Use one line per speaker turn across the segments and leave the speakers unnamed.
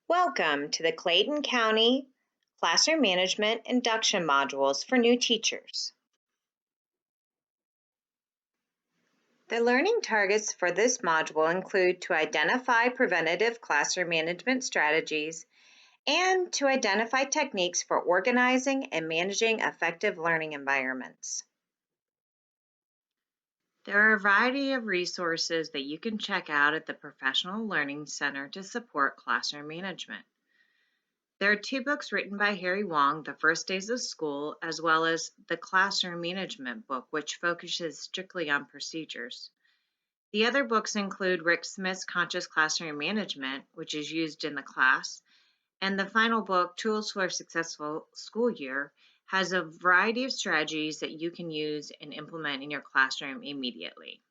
Welcome to the Clayton County Classroom Management Induction Modules for new teachers. The learning targets for this module include to identify preventative classroom management strategies and to identify techniques for organizing and managing effective learning environments. There are a variety of resources that you can check out at the Professional Learning Center to support classroom management. There are two books written by Harry Wong, The First Days of School, as well as the Classroom Management book, which focuses strictly on procedures. The other books include Rick Smith's Conscious Classroom Management, which is used in the class, and the final book, Tools for a Successful School Year, has a variety of strategies that you can use and implement in your classroom immediately.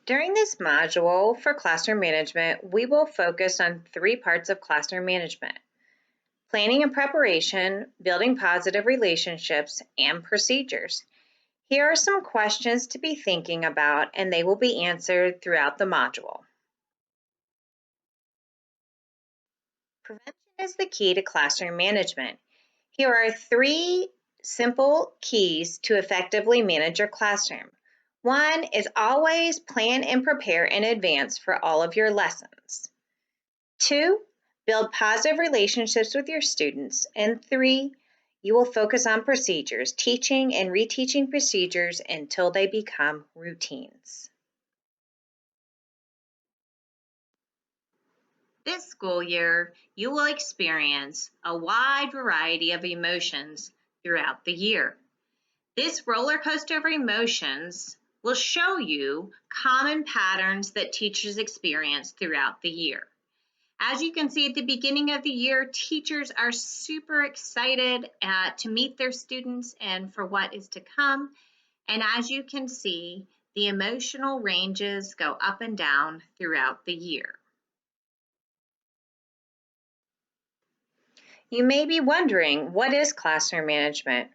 During this module for classroom management, we will focus on three parts of classroom management: planning and preparation, building positive relationships, and procedures. Here are some questions to be thinking about, and they will be answered throughout the module. Prevention is the key to classroom management. Here are three simple keys to effectively manage your classroom. One is always plan and prepare in advance for all of your lessons. Two, build positive relationships with your students. And three, you will focus on procedures, teaching and reteaching procedures until they become routines. This school year, you will experience a wide variety of emotions throughout the year. This roller coaster of emotions will show you common patterns that teachers experience throughout the year. As you can see at the beginning of the year, teachers are super excited to meet their students and for what is to come. And as you can see, the emotional ranges go up and down throughout the year. You may be wondering, what is classroom management?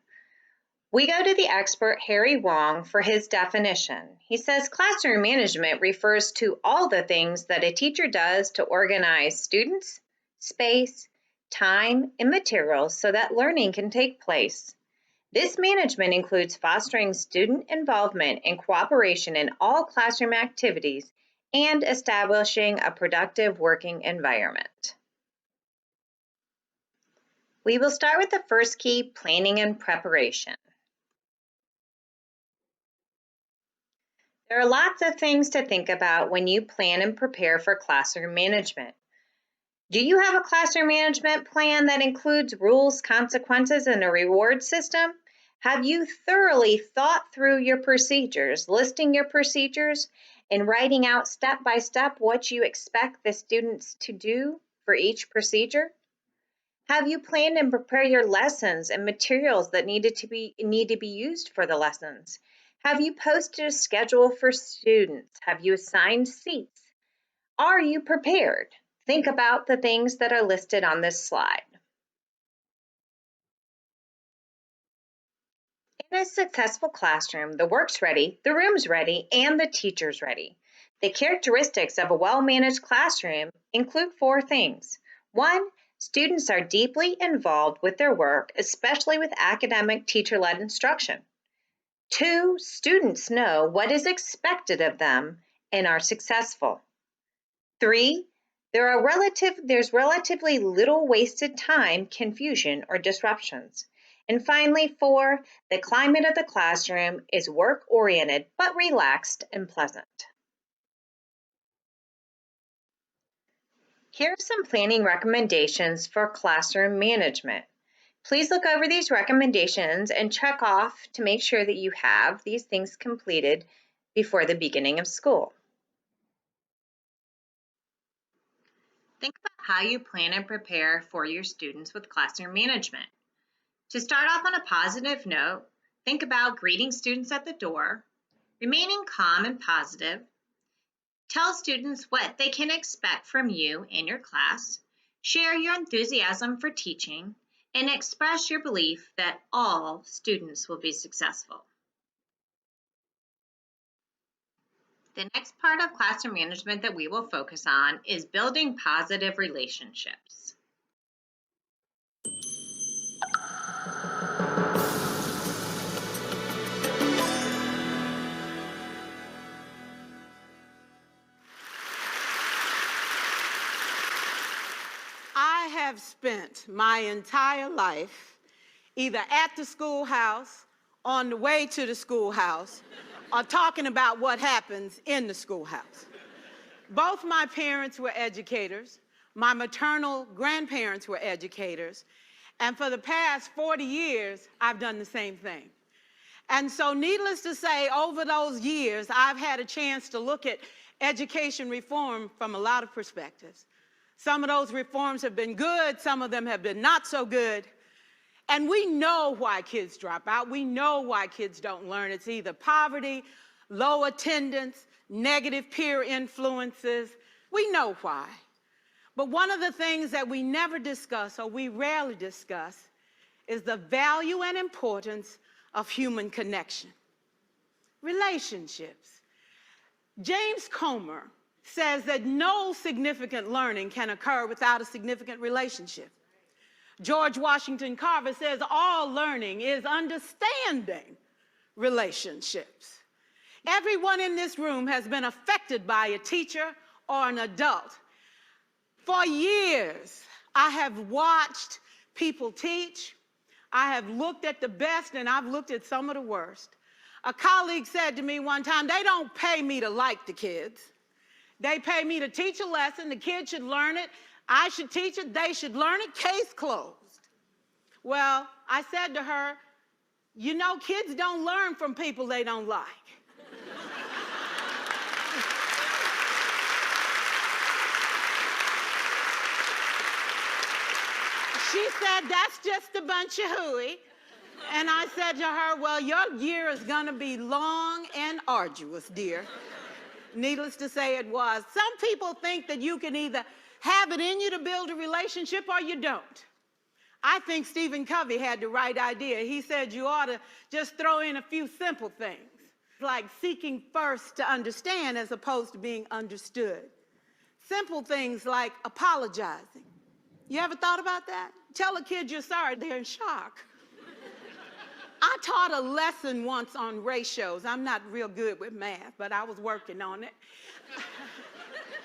We go to the expert Harry Wong for his definition. He says classroom management refers to all the things that a teacher does to organize students, space, time, and materials so that learning can take place. This management includes fostering student involvement and cooperation in all classroom activities and establishing a productive working environment. We will start with the first key, planning and preparation. There are lots of things to think about when you plan and prepare for classroom management. Do you have a classroom management plan that includes rules, consequences, and a reward system? Have you thoroughly thought through your procedures, listing your procedures, and writing out step by step what you expect the students to do for each procedure? Have you planned and prepared your lessons and materials that need to be used for the lessons? Have you posted a schedule for students? Have you assigned seats? Are you prepared? Think about the things that are listed on this slide. In a successful classroom, the work's ready, the room's ready, and the teacher's ready. The characteristics of a well-managed classroom include four things. One, students are deeply involved with their work, especially with academic teacher-led instruction. Two, students know what is expected of them and are successful. Three, there's relatively little wasted time, confusion, or disruptions. And finally, four, the climate of the classroom is work-oriented but relaxed and pleasant. Here are some planning recommendations for classroom management. Please look over these recommendations and check off to make sure that you have these things completed before the beginning of school. Think about how you plan and prepare for your students with classroom management. To start off on a positive note, think about greeting students at the door, remaining calm and positive, tell students what they can expect from you and your class, share your enthusiasm for teaching, and express your belief that all students will be successful. The next part of classroom management that we will focus on is building positive relationships.
I have spent my entire life either at the schoolhouse, on the way to the schoolhouse, or talking about what happens in the schoolhouse. Both my parents were educators. My maternal grandparents were educators. And for the past 40 years, I've done the same thing. And so needless to say, over those years, I've had a chance to look at education reform from a lot of perspectives. Some of those reforms have been good, some of them have been not so good. And we know why kids drop out. We know why kids don't learn. It's either poverty, low attendance, negative peer influences. We know why. But one of the things that we never discuss, or we rarely discuss, is the value and importance of human connection. Relationships. James Comer says that no significant learning can occur without a significant relationship. George Washington Carver says all learning is understanding relationships. Everyone in this room has been affected by a teacher or an adult. For years, I have watched people teach. I have looked at the best and I've looked at some of the worst. A colleague said to me one time, they don't pay me to like the kids. They pay me to teach a lesson. The kids should learn it. I should teach it. They should learn it. Case closed. Well, I said to her, you know, kids don't learn from people they don't like. She said, that's just a bunch of hooey. And I said to her, well, your year is going to be long and arduous, dear. Needless to say, it was. Some people think that you can either have it in you to build a relationship or you don't. I think Stephen Covey had the right idea. He said you ought to just throw in a few simple things, like seeking first to understand as opposed to being understood. Simple things like apologizing. You ever thought about that? Tell a kid you're sorry, they're in shock. I taught a lesson once on ratios. I'm not real good with math, but I was working on it.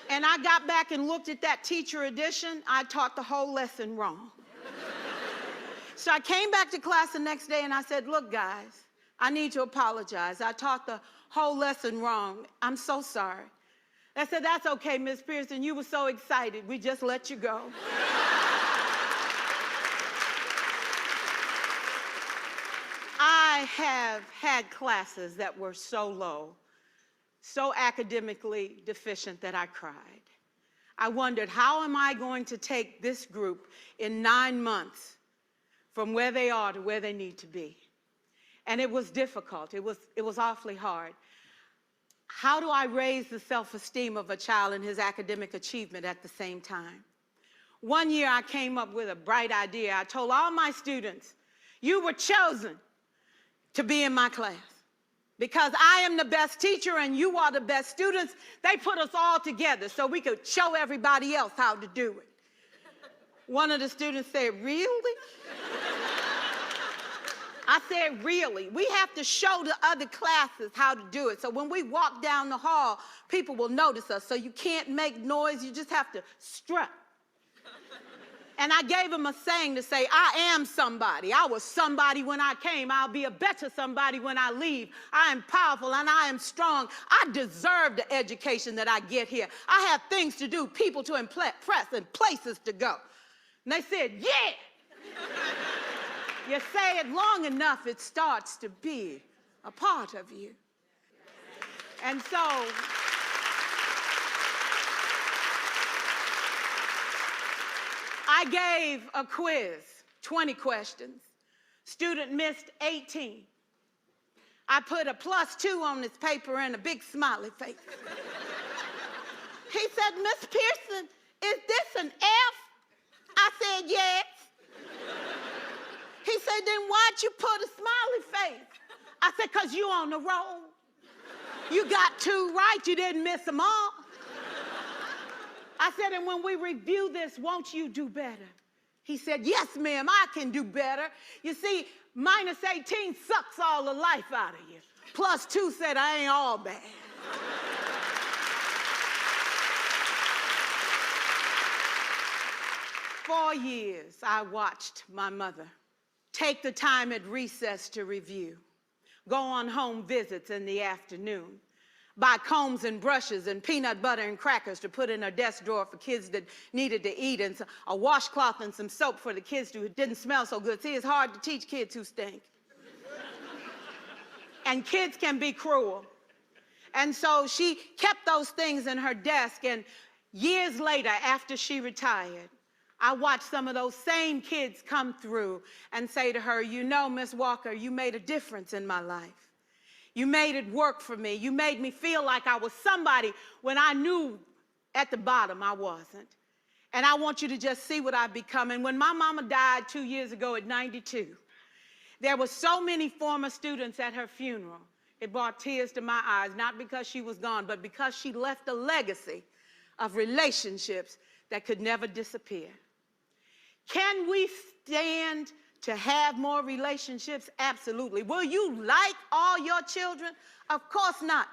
And I got back and looked at that teacher edition. I taught the whole lesson wrong. So I came back to class the next day and I said, look, guys, I need to apologize. I taught the whole lesson wrong. I'm so sorry. They said, that's okay, Miss Pearson. You were so excited. We just let you go. I have had classes that were so low, so academically deficient that I cried. I wondered, how am I going to take this group in 9 months from where they are to where they need to be? And it was difficult. It was awfully hard. How do I raise the self-esteem of a child and his academic achievement at the same time? One year I came up with a bright idea. I told all my students, you were chosen to be in my class because I am the best teacher and you are the best students. They put us all together so we could show everybody else how to do it. One of the students said, really? I said, really? We have to show the other classes how to do it. So when we walk down the hall, people will notice us. So you can't make noise. You just have to strut. And I gave him a saying to say, I am somebody. I was somebody when I came. I'll be a better somebody when I leave. I am powerful and I am strong. I deserve the education that I get here. I have things to do, people to impress, and places to go. And they said, yeah. You say it long enough, it starts to be a part of you. And so I gave a quiz, 20 questions. Student missed 18. I put a +2 on his paper and a big smiley face. He said, Miss Pearson, is this an F? I said, yes. He said, then why'd you put a smiley face? I said, because you on the roll. You got two right, you didn't miss them all. I said, and when we review this, won't you do better? He said, yes, ma'am, I can do better. You see, minus 18 sucks all the life out of you. Plus 2 said, I ain't all bad. For years, I watched my mother take the time at recess to review, go on home visits in the afternoon, buy combs and brushes and peanut butter and crackers to put in her desk drawer for kids that needed to eat, and a washcloth and some soap for the kids who didn't smell so good. See, it's hard to teach kids who stink. And kids can be cruel. And so she kept those things in her desk, and years later, after she retired, I watched some of those same kids come through and say to her, you know, Miss Walker, you made a difference in my life. You made it work for me. You made me feel like I was somebody when I knew at the bottom I wasn't. And I want you to just see what I've become. And when my mama died 2 years ago at 92, there were so many former students at her funeral. It brought tears to my eyes, not because she was gone, but because she left a legacy of relationships that could never disappear. Can we stand to have more relationships? Absolutely. Will you like all your children? Of course not.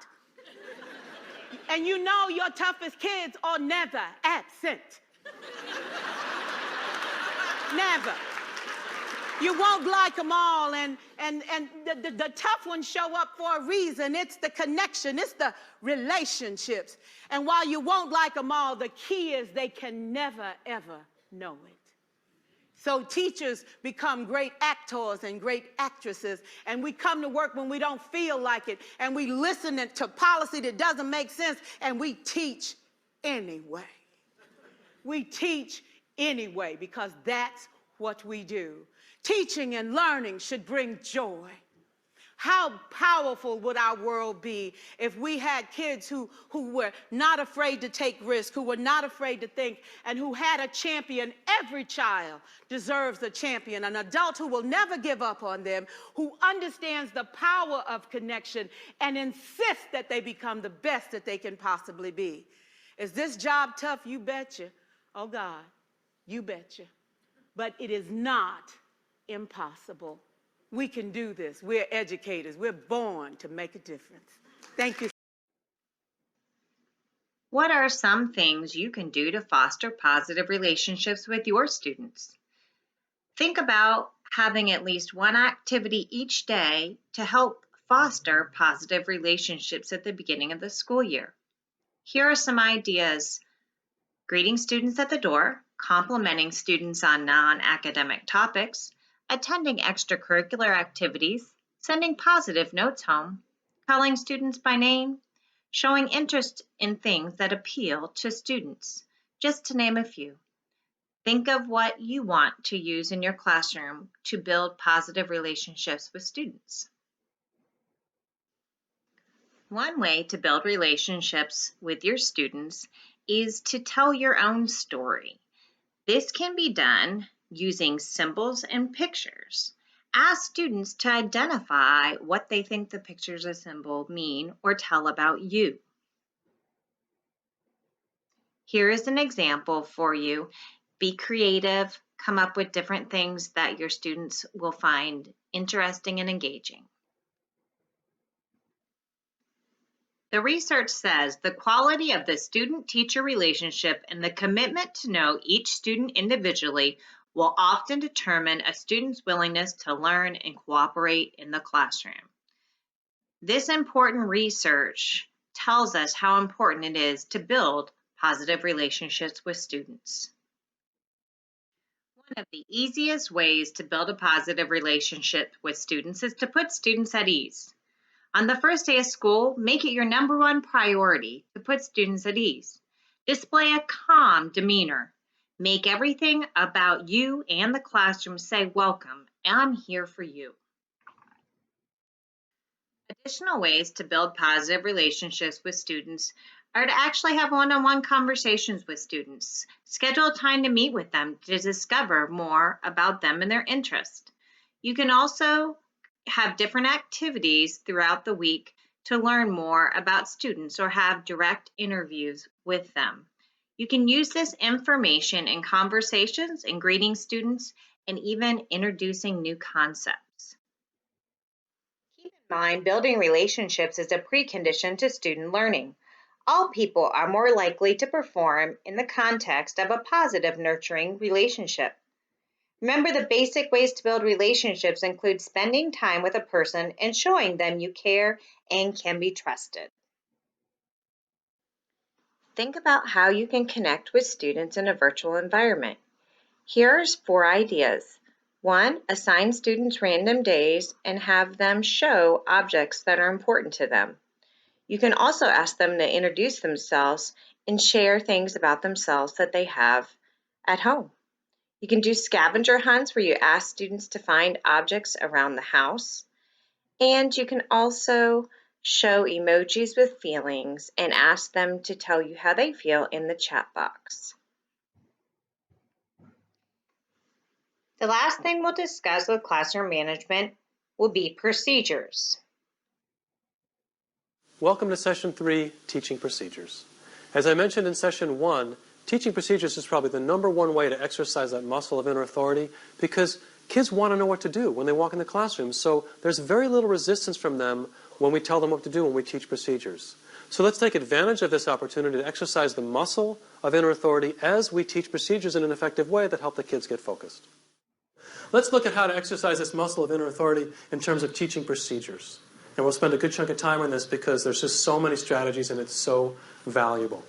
And you know your toughest kids are never absent. Never. You won't like them all, and the tough ones show up for a reason. It's the connection, it's the relationships. And while you won't like them all, the key is they can never, ever know it. So teachers become great actors and great actresses, and we come to work when we don't feel like it, and we listen to policy that doesn't make sense, and we teach anyway. We teach anyway because that's what we do. Teaching and learning should bring joy. How powerful would our world be if we had kids who were not afraid to take risks, who were not afraid to think, and who had a champion? Every child deserves a champion, an adult who will never give up on them, who understands the power of connection and insists that they become the best that they can possibly be. Is this job tough? You betcha. Oh God, you betcha. But it is not impossible. We can do this. We're educators. We're born to make a difference. Thank you.
What are some things you can do to foster positive relationships with your students? Think about having at least one activity each day to help foster positive relationships at the beginning of the school year. Here are some ideas: greeting students at the door, complimenting students on non-academic topics, attending extracurricular activities, sending positive notes home, calling students by name, showing interest in things that appeal to students, just to name a few. Think of what you want to use in your classroom to build positive relationships with students. One way to build relationships with your students is to tell your own story. This can be done using symbols and pictures. Ask students to identify what they think the pictures or symbol mean or tell about you. Here is an example for you. Be creative, come up with different things that your students will find interesting and engaging. The research says the quality of the student-teacher relationship and the commitment to know each student individually will often determine a student's willingness to learn and cooperate in the classroom. This important research tells us how important it is to build positive relationships with students. One of the easiest ways to build a positive relationship with students is to put students at ease. On the first day of school, make it your #1 priority to put students at ease. Display a calm demeanor. Make everything about you and the classroom say, "Welcome, I'm here for you." Additional ways to build positive relationships with students are to actually have one-on-one conversations with students. Schedule time to meet with them to discover more about them and their interests. You can also have different activities throughout the week to learn more about students or have direct interviews with them. You can use this information in conversations and greeting students and even introducing new concepts. Keep in mind, building relationships is a precondition to student learning. All people are more likely to perform in the context of a positive, nurturing relationship. Remember, the basic ways to build relationships include spending time with a person and showing them you care and can be trusted. Think about how you can connect with students in a virtual environment. Here's 4 ideas. 1, assign students random days and have them show objects that are important to them. You can also ask them to introduce themselves and share things about themselves that they have at home. You can do scavenger hunts where you ask students to find objects around the house. And you can also show emojis with feelings and ask them to tell you how they feel in the chat box. The last thing we'll discuss with classroom management will be procedures.
Welcome to Session 3, Teaching Procedures. As I mentioned in Session 1, teaching procedures is probably the #1 way to exercise that muscle of inner authority because kids want to know what to do when they walk in the classroom. So there's very little resistance from them when we tell them what to do when we teach procedures. So let's take advantage of this opportunity to exercise the muscle of inner authority as we teach procedures in an effective way that help the kids get focused. Let's look at how to exercise this muscle of inner authority in terms of teaching procedures. And we'll spend a good chunk of time on this because there's just so many strategies and it's so valuable.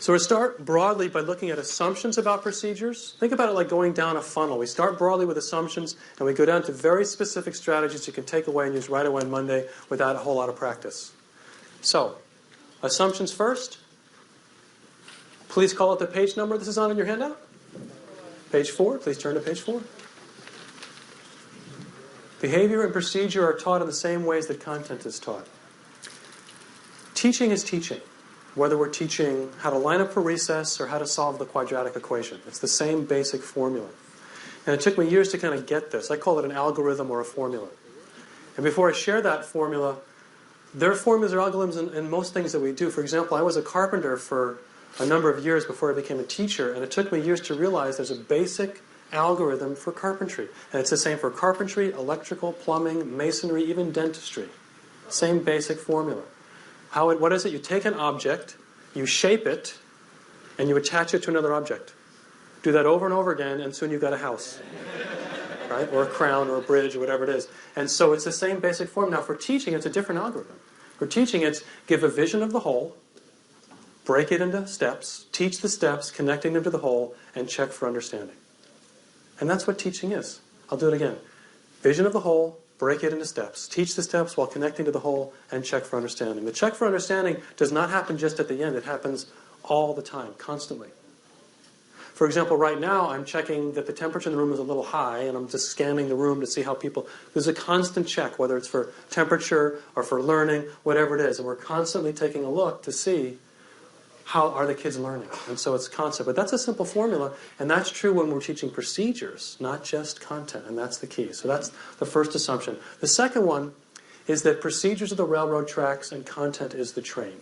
So we'll start broadly by looking at assumptions about procedures. Think about it like going down a funnel. We start broadly with assumptions and we go down to very specific strategies you can take away and use right away on Monday without a whole lot of practice. So, assumptions first. Please call out the page number this is on in your handout. Page 4. Please turn to page 4. Behavior and procedure are taught in the same ways that content is taught. Teaching is teaching, whether we're teaching how to line up for recess or how to solve the quadratic equation. It's the same basic formula. And it took me years to kind of get this. I call it an algorithm or a formula. And before I share that formula, there are formulas or algorithms in most things that we do. For example, I was a carpenter for a number of years before I became a teacher, and it took me years to realize there's a basic algorithm for carpentry. And it's the same for carpentry, electrical, plumbing, masonry, even dentistry. Same basic formula. What is it? You take an object, you shape it, and you attach it to another object. Do that over and over again, and soon you've got a house. Right? Or a crown, or a bridge, or whatever it is. And so it's the same basic form. Now for teaching, it's a different algorithm. For teaching, it's give a vision of the whole, break it into steps, teach the steps, connecting them to the whole, and check for understanding. And that's what teaching is. I'll do it again. Vision of the whole, break it into steps. Teach the steps while connecting to the whole, and check for understanding. The check for understanding does not happen just at the end. It happens all the time, constantly. For example, right now I'm checking that the temperature in the room is a little high, and I'm just scanning the room to see how people... There's a constant check, whether it's for temperature or for learning, whatever it is. And we're constantly taking a look to see how are the kids learning? And so it's concept. But that's a simple formula, and that's true when we're teaching procedures, not just content, and that's the key. So that's the first assumption. The second one is that procedures are the railroad tracks and content is the train.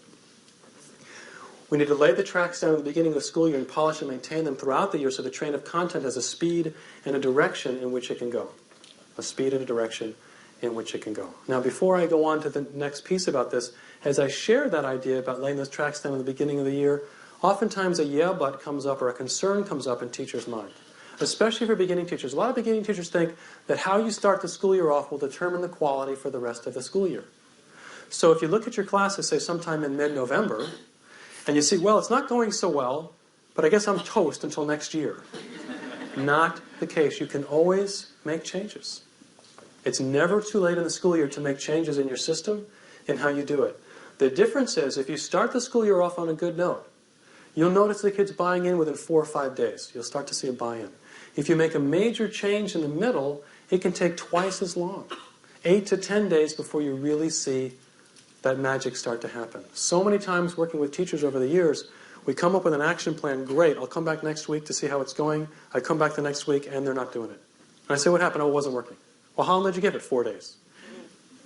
We need to lay the tracks down at the beginning of the school year and polish and maintain them throughout the year so the train of content has a speed and a direction in which it can go. A speed and a direction in which it can go. Now, before I go on to the next piece about this, as I share that idea about laying those tracks down at the beginning of the year, oftentimes a yeah but comes up or a concern comes up in teachers' mind, especially for beginning teachers. A lot of beginning teachers think that how you start the school year off will determine the quality for the rest of the school year. So if you look at your classes, say sometime in mid-November, and you see, well, it's not going so well, but I guess I'm toast until next year. Not the case. You can always make changes. It's never too late in the school year to make changes in your system and how you do it. The difference is, if you start the school year off on a good note, you'll notice the kids buying in within 4 or 5 days. You'll start to see a buy-in. If you make a major change in the middle, it can take twice as long, 8 to 10 days before you really see that magic start to happen. So many times working with teachers over the years, we come up with an action plan, great, I'll come back next week to see how it's going. I come back the next week and they're not doing it. And I say, what happened? Oh, it wasn't working. Well, how long did you give it? 4 days.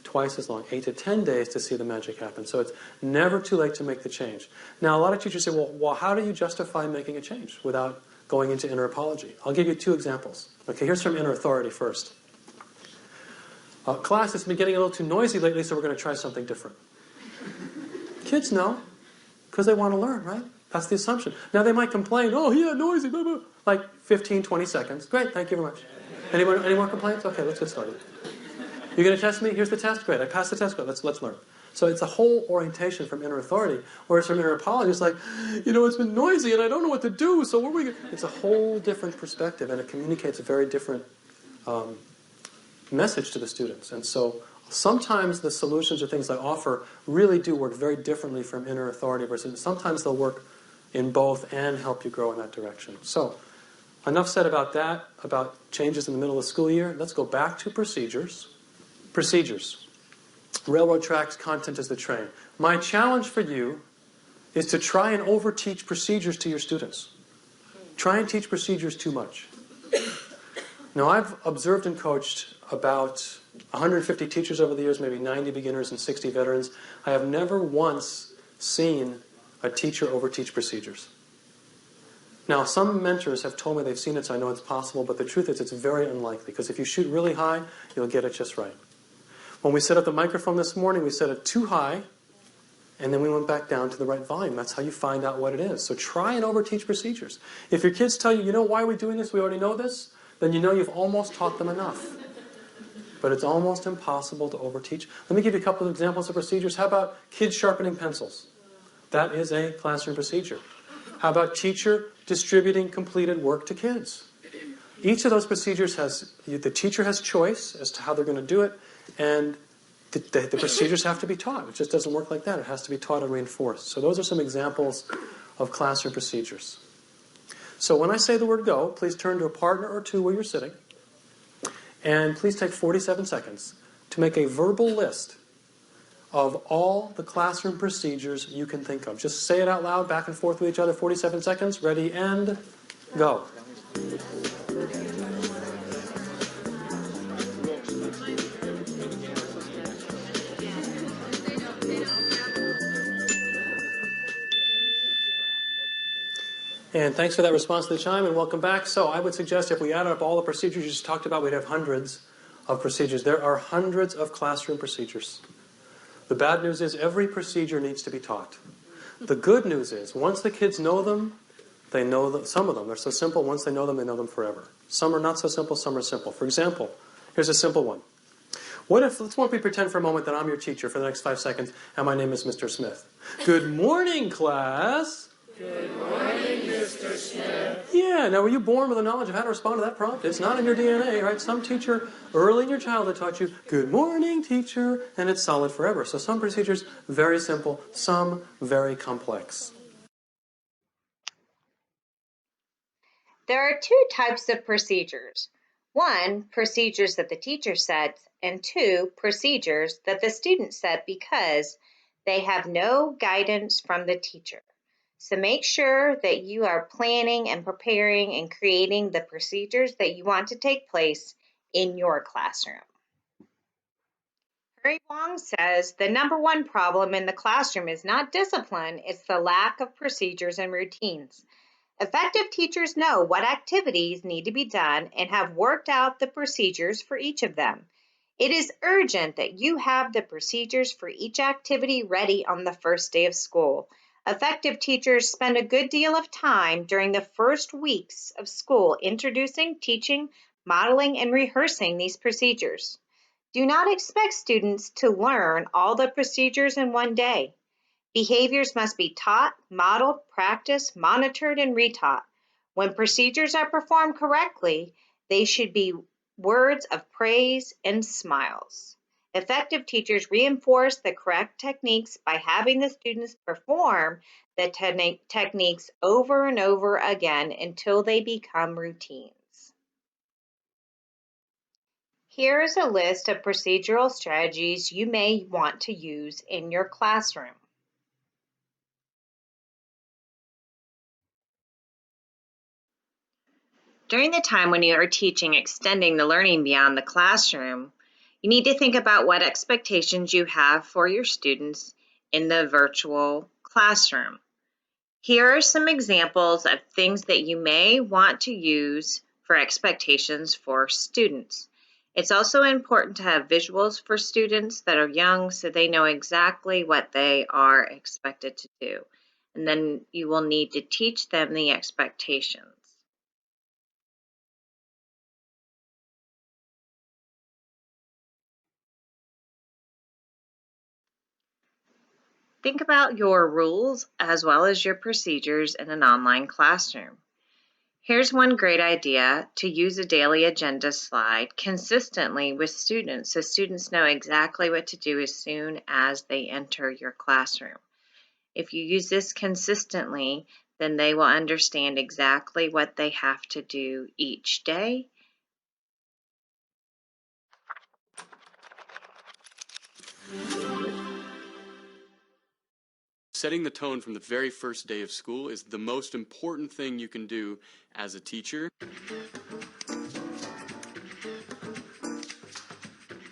twice as long, 8 to 10 days to see the magic happen. So it's never too late to make the change. Now, a lot of teachers say, well, how do you justify making a change without going into inner apology? I'll give you 2 examples. Okay, here's from inner authority first. Class has been getting a little too noisy lately, so we're going to try something different. Kids know, because they want to learn, right? That's the assumption. Now they might complain, oh yeah, noisy, blah, blah. Like 15, 20 seconds. Great, thank you very much. Any more complaints? Okay, let's get started. You're going to test me? Here's the test. Great, I passed the test. Great, let's learn. So it's a whole orientation from inner authority, whereas from inner apology, it's like, it's been noisy and I don't know what to do, so what are we going to... It's a whole different perspective, and it communicates a very different message to the students. And so sometimes the solutions or things I offer really do work very differently from inner authority versus sometimes they'll work in both and help you grow in that direction. So enough said about that, about changes in the middle of the school year. Let's go back to procedures. Procedures. Railroad tracks, content is the train. My challenge for you is to try and overteach procedures to your students. Try and teach procedures too much. Now, I've observed and coached about 150 teachers over the years, maybe 90 beginners and 60 veterans. I have never once seen a teacher overteach procedures. Now, some mentors have told me they've seen it, so I know it's possible, but the truth is it's very unlikely, because if you shoot really high, you'll get it just right. When we set up the microphone this morning, we set it too high, and then we went back down to the right volume. That's how you find out what it is. So try and overteach procedures. If your kids tell you, why are we doing this? We already know this. Then you've almost taught them enough. But it's almost impossible to overteach. Let me give you a couple of examples of procedures. How about kids sharpening pencils? That is a classroom procedure. How about teacher distributing completed work to kids? Each of those procedures the teacher has choice as to how they're going to do it, and the procedures have to be taught. It just doesn't work like that. It has to be taught and reinforced. So those are some examples of classroom procedures. So when I say the word go, please turn to a partner or two where you're sitting, and please take 47 seconds to make a verbal list of all the classroom procedures you can think of. Just say it out loud, back and forth with each other, 47 seconds, ready, and go. And thanks for that response to the chime, and welcome back. So I would suggest if we added up all the procedures you just talked about, we'd have hundreds of procedures. There are hundreds of classroom procedures. The bad news is every procedure needs to be taught. The good news is once the kids know them, they know them. Some of them are so simple, once they know them forever. Some are not so simple, some are simple. For example, here's a simple one. Let's pretend for a moment that I'm your teacher for the next 5 seconds, and my name is Mr. Smith. Good morning, class.
Good morning, Mr. Smith.
Yeah, now were you born with the knowledge of how to respond to that prompt? It's not in your DNA, right? Some teacher early in your childhood taught you, good morning, teacher, and it's solid forever. So some procedures, very simple, some very complex.
There are 2 types of procedures. 1, procedures that the teacher sets, and 2, procedures that the student set because they have no guidance from the teacher. So make sure that you are planning and preparing and creating the procedures that you want to take place in your classroom. Harry Wong says the number 1 problem in the classroom is not discipline, it's the lack of procedures and routines. Effective teachers know what activities need to be done and have worked out the procedures for each of them. It is urgent that you have the procedures for each activity ready on the first day of school. Effective teachers spend a good deal of time during the first weeks of school introducing, teaching, modeling, and rehearsing these procedures. Do not expect students to learn all the procedures in one day. Behaviors must be taught, modeled, practiced, monitored, and retaught. When procedures are performed correctly, they should be words of praise and smiles. Effective teachers reinforce the correct techniques by having the students perform the techniques over and over again until they become routines. Here's a list of procedural strategies you may want to use in your classroom. During the time when you are teaching extending the learning beyond the classroom, You need to think about what expectations you have for your students in the virtual classroom. Here are some examples of things that you may want to use for expectations for students. It's also important to have visuals for students that are young so they know exactly what they are expected to do. And then you will need to teach them the expectations. Think about your rules as well as your procedures in an online classroom. Here's one great idea: to use a daily agenda slide consistently with students so students know exactly what to do as soon as they enter your classroom. If you use this consistently, then they will understand exactly what they have to do each day.
Setting the tone from the very first day of school is the most important thing you can do as a teacher. The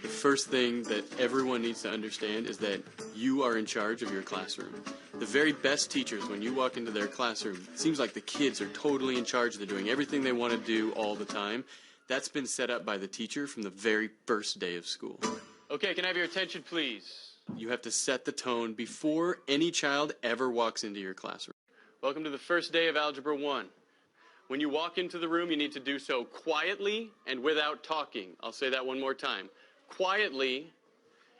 first thing that everyone needs to understand is that you are in charge of your classroom. The very best teachers, when you walk into their classroom, it seems like the kids are totally in charge. They're doing everything they want to do all the time. That's been set up by the teacher from the very first day of school. Okay, can I have your attention, please? You have to set the tone before any child ever walks into your classroom. Welcome to the first day of Algebra 1. When you walk into the room, you need to do so quietly and without talking. I'll say that one more time. Quietly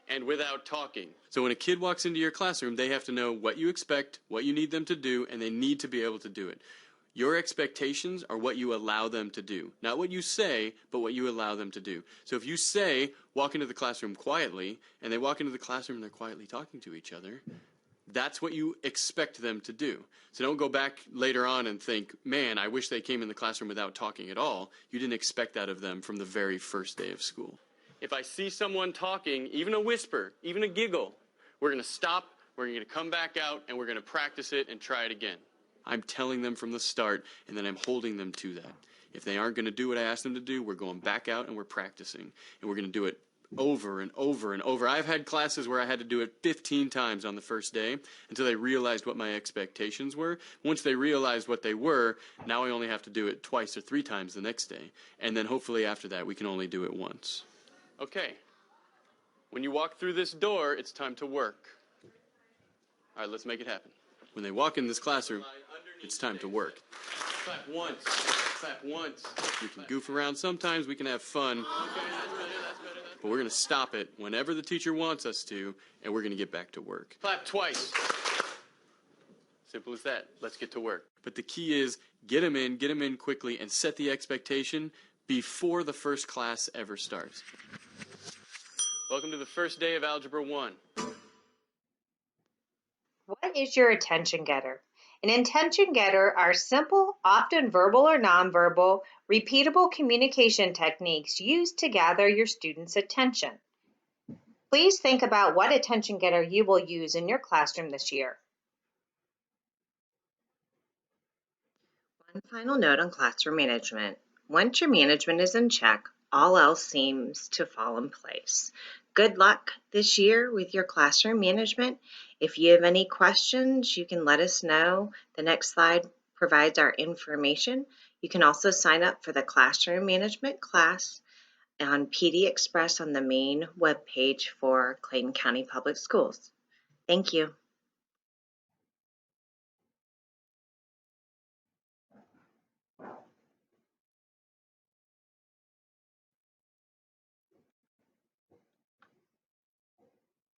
and without talking. So when a kid walks into your classroom, they have to know what you expect, what you need them to do, and they need to be able to do it. Your expectations are what you allow them to do. Not what you say, but what you allow them to do. So if you say, walk into the classroom quietly, and they walk into the classroom and they're quietly talking to each other, that's what you expect them to do. So don't go back later on and think, man, I wish they came in the classroom without talking at all. You didn't expect that of them from the very first day of school. If I see someone talking, even a whisper, even a giggle, we're going to stop, we're going to come back out, and we're going to practice it and try it again. I'm telling them from the start, and then I'm holding them to that. If they aren't going to do what I asked them to do, we're going back out and we're practicing. And we're going to do it over and over and over. I've had classes where I had to do it 15 times on the first day until they realized what my expectations were. Once they realized what they were, now I only have to do it twice or 3 times the next day. And then hopefully after that, we can only do it once. Okay. When you walk through this door, it's time to work. All right, let's make it happen. When they walk in this classroom, it's time to work. Clap once. Clap once. We can goof around sometimes. We can have fun. But we're going to stop it whenever the teacher wants us to, and we're going to get back to work. Clap twice. Simple as that. Let's get to work. But the key is get them in quickly, and set the expectation before the first class ever starts. Welcome to the first day of Algebra 1.
What is your attention getter? An attention getter are simple, often verbal or nonverbal, repeatable communication techniques used to gather your students' attention. Please think about what attention getter you will use in your classroom this year. One final note on classroom management. Once your management is in check, all else seems to fall in place. Good luck this year with your classroom management. If you have any questions, you can let us know. The next slide provides our information. You can also sign up for the classroom management class on PD Express on the main webpage for Clayton County Public Schools. Thank you.